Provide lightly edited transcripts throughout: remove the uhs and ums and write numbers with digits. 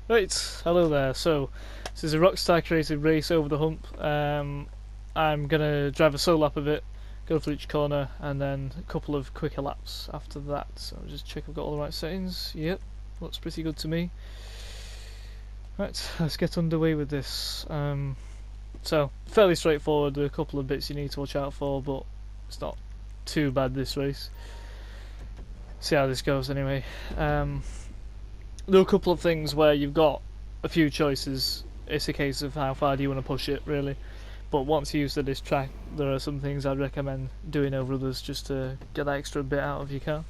Right, hello there. So, this is a Rockstar created race over the hump. I'm gonna drive a solo lap of it, go through each corner, and then a couple of quicker laps after that. So, just check I've got all the right settings. Yep, looks pretty good to me. Right, let's get underway with this. So, fairly straightforward. There are a couple of bits you need to watch out for, but it's not too bad this race. See how this goes anyway. There are a couple of things where you've got a few choices. It's a case of how far do you want to push it, really. But once you're used to this track, there are some things I'd recommend doing over others just to get that extra bit out of your car.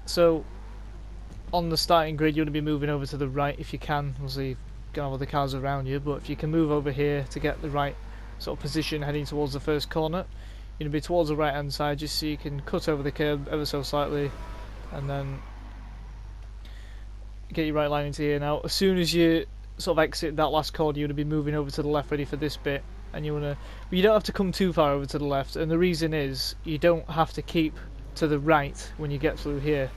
So, on the starting grid, you want to be moving over to the right if you can. Obviously, you can have other cars around you, but if you can move over here to get the right sort of position heading towards the first corner, you're going to be towards the right hand side just so you can cut over the curb ever so slightly and then get your right line into here. Now, as soon as you sort of exit that last corner, you want to be moving over to the left, ready for this bit. And you want to, but you don't have to come too far over to the left. And the reason is you don't have to keep to the right when you get through here,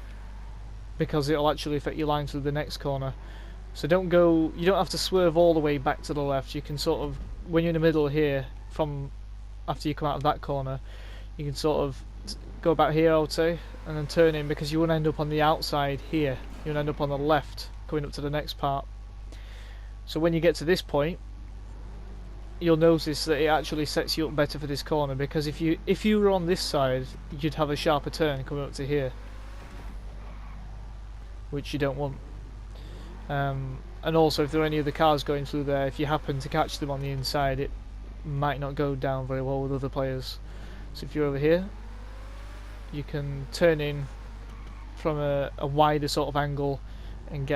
because it'll actually affect your line through the next corner. So don't go. You don't have to swerve all the way back to the left. You can sort of, when you're in the middle here, from after you come out of that corner, you can sort of go about here, I would say, and then turn in, because you want to end up on the outside here. You'll end up on the left going up to the next part. So when you get to this point, you'll notice that it actually sets you up better for this corner, because if you were on this side, you'd have a sharper turn coming up to here, which you don't want. And also, if there are any other cars going through there, if you happen to catch them on the inside, it might not go down very well with other players. So if you're over here, you can turn in from a wider sort of angle and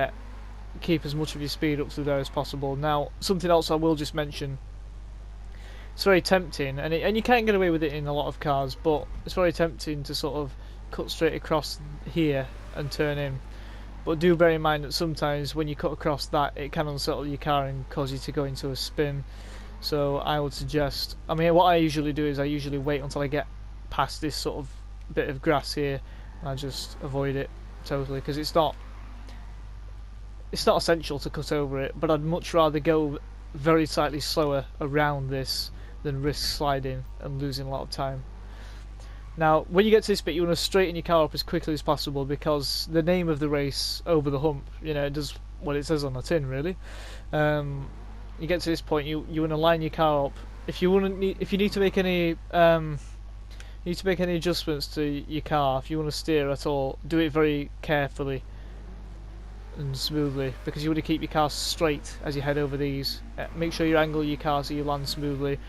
keep as much of your speed up through there as possible. Now, something else I will just mention, it's very tempting, and you can't get away with it in a lot of cars, but it's very tempting to sort of cut straight across here and turn in. But do bear in mind that sometimes when you cut across that, it can unsettle your car and cause you to go into a spin. So I would suggest, I mean, what I usually do is I usually wait until I get past this sort of bit of grass here, and I just avoid it totally, because it's not essential to cut over it, but I'd much rather go very slightly slower around this than risk sliding and losing a lot of time. Now, when you get to this bit, you want to straighten your car up as quickly as possible, because the name of the race, Over the Hump, you know, it does what it says on the tin, really. You get to this point, you want to line your car up. If you need to make any adjustments to your car, if you want to steer at all, do it very carefully and smoothly, because you want to keep your car straight as you head over these. Make sure you angle your car so you land smoothly,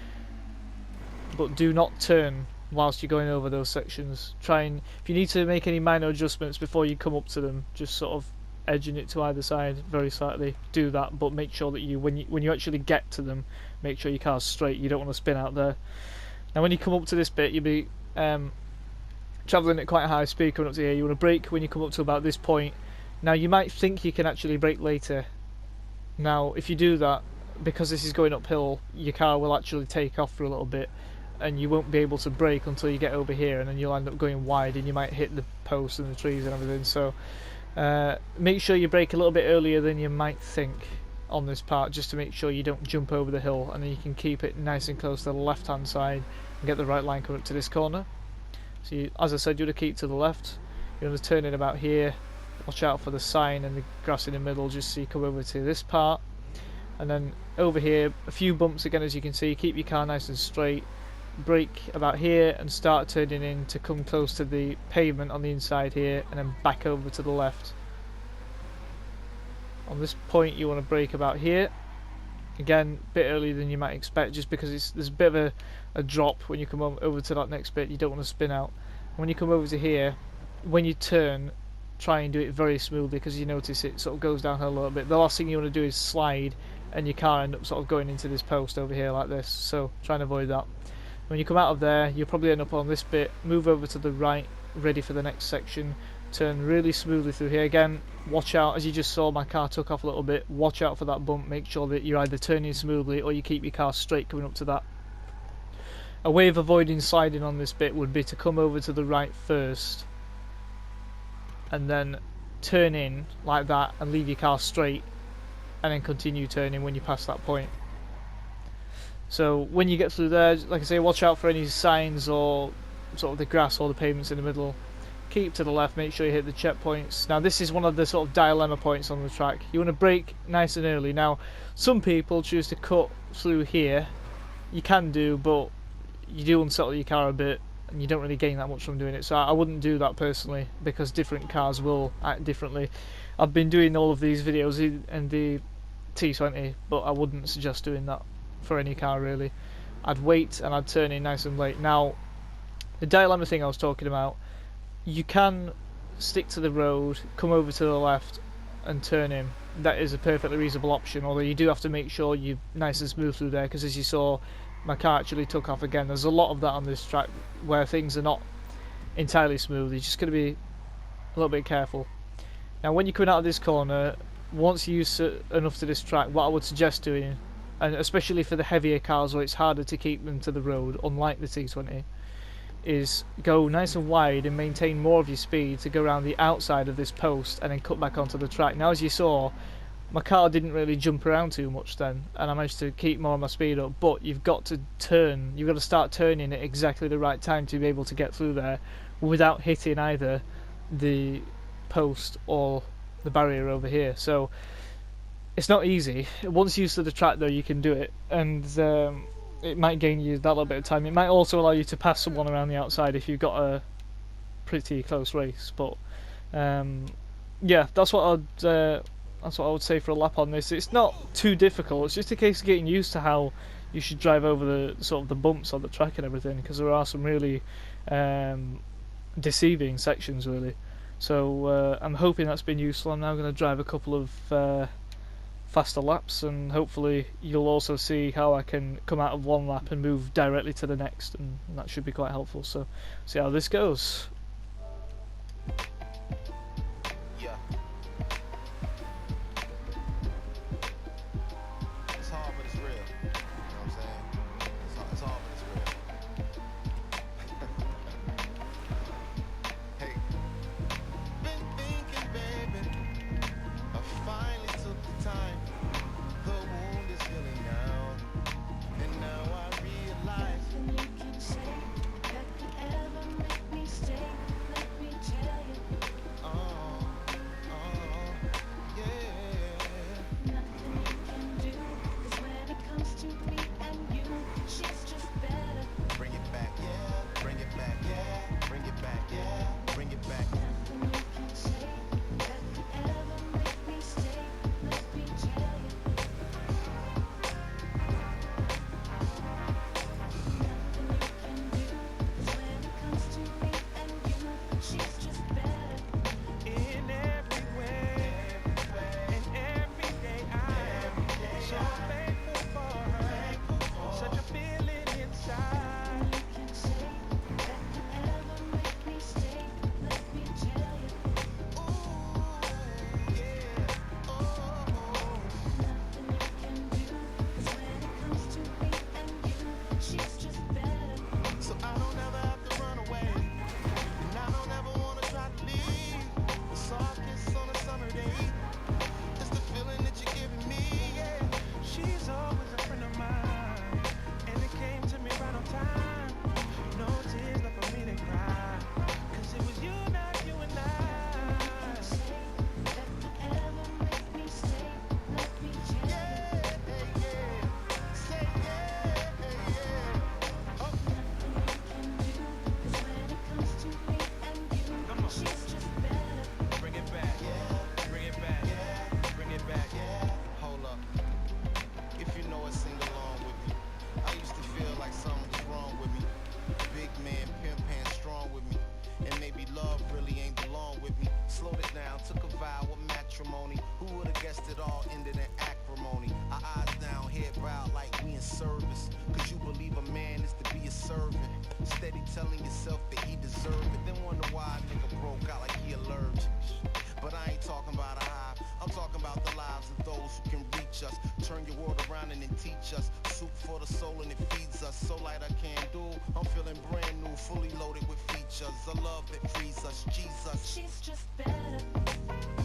but do not turn whilst you're going over those sections. If you need to make any minor adjustments before you come up to them, just sort of edging it to either side very slightly, do that, but make sure that when you actually get to them, make sure your car's straight. You don't want to spin out there. Now, when you come up to this bit, you'll be travelling at quite a high speed coming up to here. You want to brake when you come up to about this point. Now, you might think you can actually brake later. Now, if you do that, because this is going uphill, your car will actually take off for a little bit, and you won't be able to brake until you get over here, and then you'll end up going wide, and you might hit the posts and the trees and everything. So make sure you brake a little bit earlier than you might think on this part, just to make sure you don't jump over the hill, and then you can keep it nice and close to the left hand side and get the right line coming up to this corner. So as I said, you want to keep to the left. You want to turn in about here, watch out for the sign and the grass in the middle, just so you come over to this part. And then over here, a few bumps again, as you can see. Keep your car nice and straight, brake about here and start turning in to come close to the pavement on the inside here, and then back over to the left. On this point, you want to brake about here, again a bit earlier than you might expect, just because there's a bit of a drop when you come over to that next bit. You don't want to spin out. When you come over to here, when you turn, try and do it very smoothly, because you notice it sort of goes downhill a little bit. The last thing you want to do is slide and your car end up sort of going into this post over here like this, so try and avoid that. When you come out of there, you'll probably end up on this bit, move over to the right, ready for the next section, turn really smoothly through here. Again, watch out, as you just saw my car took off a little bit, watch out for that bump. Make sure that you're either turning smoothly or you keep your car straight coming up to that. A way of avoiding sliding on this bit would be to come over to the right first, and then turn in like that and leave your car straight, and then continue turning when you pass that point. So when you get through there, like I say, watch out for any signs or sort of the grass or the pavements in the middle. Keep to the left, make sure you hit the checkpoints. Now this is one of the sort of dilemma points on the track. You want to brake nice and early. Now some people choose to cut through here. You can do, but you do unsettle your car a bit and you don't really gain that much from doing it. So I wouldn't do that personally, because different cars will act differently. I've been doing all of these videos in the T20, but I wouldn't suggest doing that for any car really. I'd wait and I'd turn in nice and late. Now the dilemma thing I was talking about, you can stick to the road, come over to the left and turn in. That is a perfectly reasonable option, although you do have to make sure you're nice and smooth through there, because as you saw, my car actually took off again. There's a lot of that on this track where things are not entirely smooth. You're just going to be a little bit careful. Now when you're coming out of this corner, once you're used enough to this track, what I would suggest doing, and especially for the heavier cars where it's harder to keep them to the road, unlike the T20, is go nice and wide and maintain more of your speed to go around the outside of this post and then cut back onto the track. Now as you saw, my car didn't really jump around too much then, and I managed to keep more of my speed up, but you've got to turn, you've got to start turning at exactly the right time to be able to get through there without hitting either the post or the barrier over here. So it's not easy. Once used to the track though, you can do it, and it might gain you that little bit of time. It might also allow you to pass someone around the outside if you've got a pretty close race. But yeah, that's what I would say for a lap on this. It's not too difficult. It's just a case of getting used to how you should drive over the sort of the bumps on the track and everything, because there are some really deceiving sections really. So I'm hoping that's been useful. I'm now going to drive a couple of faster laps, and hopefully you'll also see how I can come out of one lap and move directly to the next, and that should be quite helpful. So see how this goes. Yeah. It's hard, but it's real. You know what I'm saying? It's hard, but it's real. Hey. Been thinking, baby, I finally took the time. The wound is healing now, and now I realize Nothing you can say that could ever make me stay. Let me tell you, yeah. nothing you can do. 'Cause when it comes to me and you, she's just better. Bring it back, yeah. Bring it back, yeah. Bring it back, yeah. Bring it back. Nothing you can say that could ever make me stay. Let me tell you, nothing you can do. 'Cause when it comes to me and you, she's just better. In every way, and every day I am so thankful for her, such a feeling inside. You can say that could ever make me stay. Let me tell you, nothing you can do. 'Cause when it comes to me and you, she's just better. So I don't ever have to run away, and I don't ever wanna try to leave. A soft kiss on a summer day, it's the feeling that you're giving me, yeah. She's always a friend of mine, and it came to me right on time. No tears left for me to cry, 'cause it was you, not you and I. Say that could ever make me stay. Let me tell you, Say yeah, yeah. Oh, nothing you can do. 'Cause when it comes to me and you, she's just better. Bring it back, bring it back, bring it back. hold up. If you know it, sing along with me. I used to feel like something was wrong with me. Big man, pimp hand strong with me. And maybe love really ain't belong with me. Slowed it down, took a vow of matrimony. Who would've guessed it all ended in acrimony? Our eyes down, head bowed like we in service. Cause you believe a man is to be a servant. Steady telling yourself that he deserved it. Then wonder why a nigga broke out like he allergic. But I ain't talking about a high. I'm talking about the lives of those who can reach us. Turn your world around and then teach us. Soup for the soul and it feeds us. So light I can't do. I'm feeling brand new, fully loaded with features. A love that frees us, Jesus. She's just better.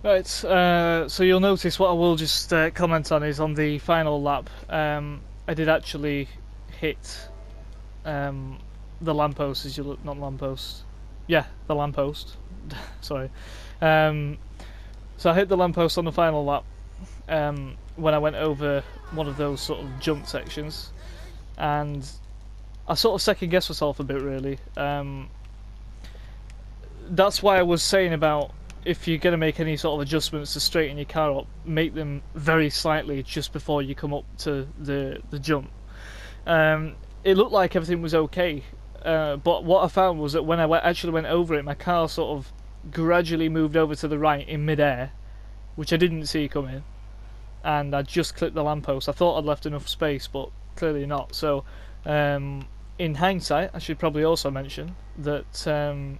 Right, so you'll notice what I will just comment on is on the final lap, I did actually hit the lamppost, as you look, not lamppost, yeah, the lamppost, sorry. Um, so I hit the lamppost on the final lap when I went over one of those sort of jump sections, and I sort of second guessed myself a bit really. That's why I was saying about if you're going to make any sort of adjustments to straighten your car up, make them very slightly just before you come up to the jump. It looked like everything was okay, but what I found was that when I actually went over it, my car sort of gradually moved over to the right in mid-air, which I didn't see coming, and I just clipped the lamppost. I thought I'd left enough space, but clearly not. So, in hindsight, I should probably also mention that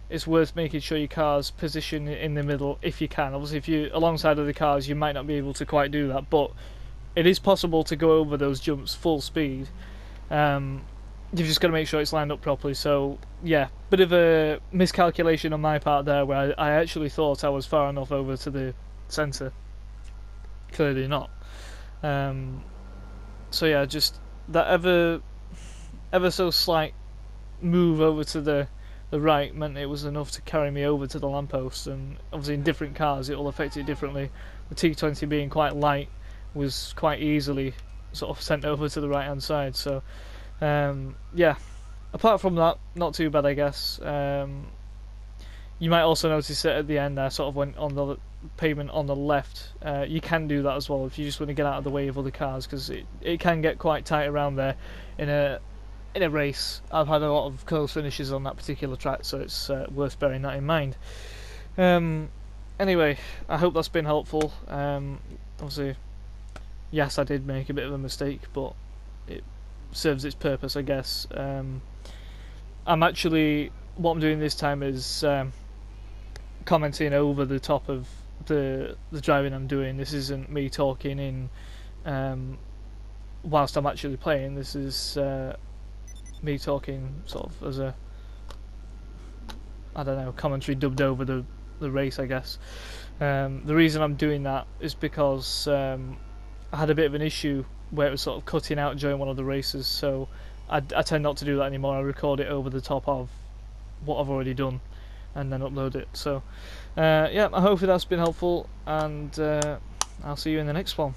it's worth making sure your car's positioned in the middle if you can. Obviously, if you're alongside other cars, you might not be able to quite do that, but it is possible to go over those jumps full speed. You've just got to make sure it's lined up properly. So, yeah, bit of a miscalculation on my part there, where I actually thought I was far enough over to the centre. Clearly not. So yeah, just that ever so slight move over to the right meant it was enough to carry me over to the lamppost, and obviously in different cars it will affect it differently. The T20 being quite light was quite easily sort of sent over to the right hand side, so yeah, apart from that, not too bad I guess. You might also notice that at the end I sort of went on the pavement on the left. You can do that as well if you just want to get out of the way of other cars, because it can get quite tight around there in a race. I've had a lot of close finishes on that particular track, so it's worth bearing that in mind. Anyway, I hope that's been helpful. Obviously, yes, I did make a bit of a mistake, but it serves its purpose, I guess. I'm actually, what I'm doing this time is commenting over the top of the driving I'm doing. This isn't me talking in whilst I'm actually playing. This is me talking sort of as a, I don't know, commentary dubbed over the race, I guess. The reason I'm doing that is because I had a bit of an issue where it was sort of cutting out during one of the races, so I tend not to do that anymore. I record it over the top of what I've already done and then upload it. So yeah, hopefully that's been helpful, and I'll see you in the next one.